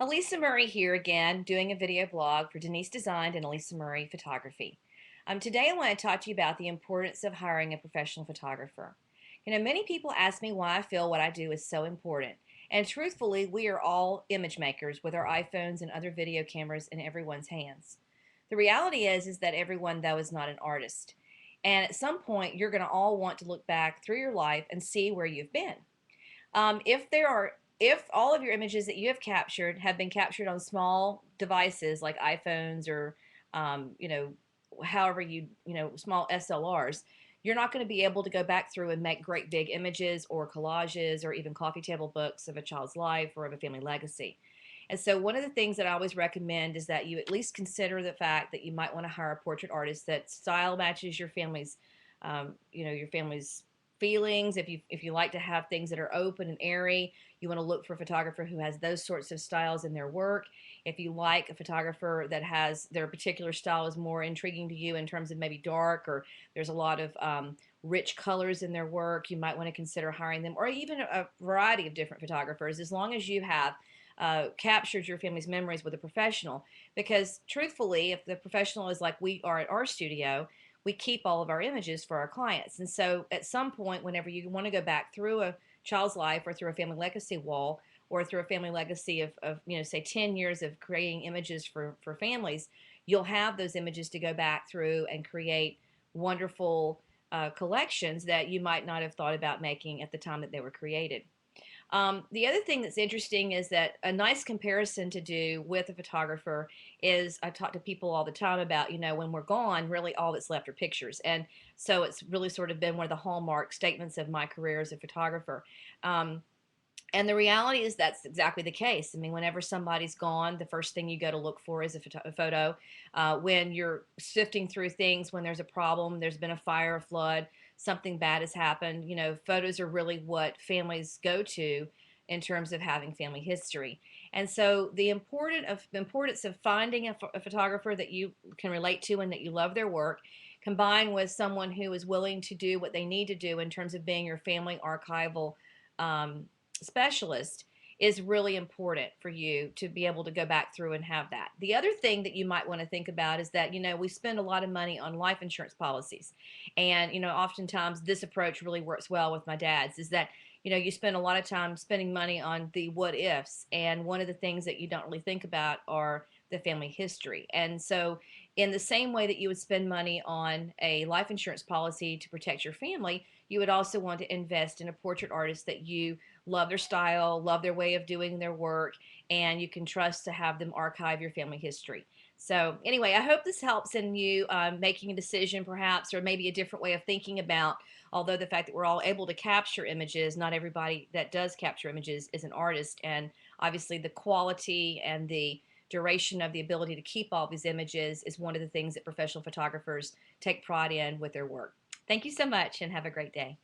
Alisa Murray here again, doing a video blog for Denise Designed and Alisa Murray Photography. Today I want to talk to you about the importance of hiring a professional photographer. Many people ask me why I feel what I do is so important. And truthfully, we are all image makers with our iPhones and other video cameras in everyone's hands. The reality is that everyone, though, is not an artist. And at some point, you're going to all want to look back through your life and see where you've been. If all of your images that you have been captured on small devices like iPhones or however small SLRs, you're not going to be able to go back through and make great big images or collages or even coffee table books of a child's life or of a family legacy. And so one of the things that I always recommend is that you at least consider the fact that you might want to hire a portrait artist that style matches your family's feelings. If you like to have things that are open and airy, you want to look for a photographer who has those sorts of styles in their work. If you like a photographer that has their particular style is more intriguing to you in terms of maybe dark, or there's a lot of rich colors in their work, you might want to consider hiring them, or even a variety of different photographers, as long as you have captured your family's memories with a professional. Because truthfully, if the professional is like we are at our studio, we keep all of our images for our clients. And so at some point, whenever you want to go back through a child's life or through a family legacy wall or through a family legacy of say 10 years of creating images for families, you'll have those images to go back through and create wonderful collections that you might not have thought about making at the time that they were created. The other thing that's interesting is that a nice comparison to do with a photographer is I talk to people all the time about, when we're gone, really all that's left are pictures. And so it's really sort of been one of the hallmark statements of my career as a photographer. And the reality is that's exactly the case. I mean, whenever somebody's gone, the first thing you go to look for is a photo. When you're sifting through things, when there's a problem, there's been a fire, a flood, something bad has happened, photos are really what families go to in terms of having family history. And so the importance of finding a photographer that you can relate to and that you love their work, combined with someone who is willing to do what they need to do in terms of being your family archival specialist, is really important for you to be able to go back through and have that. The other thing that you might want to think about is that, we spend a lot of money on life insurance policies. And, oftentimes this approach really works well with my dad's, is that, you spend a lot of time spending money on the what ifs. And one of the things that you don't really think about are the family history. And so in the same way that you would spend money on a life insurance policy to protect your family, you would also want to invest in a portrait artist that you love their style, love their way of doing their work, and you can trust to have them archive your family history. So anyway, I hope this helps in you making a decision perhaps, or maybe a different way of thinking about, although the fact that we're all able to capture images, not everybody that does capture images is an artist, and obviously the quality and the duration of the ability to keep all these images is one of the things that professional photographers take pride in with their work. Thank you so much and have a great day.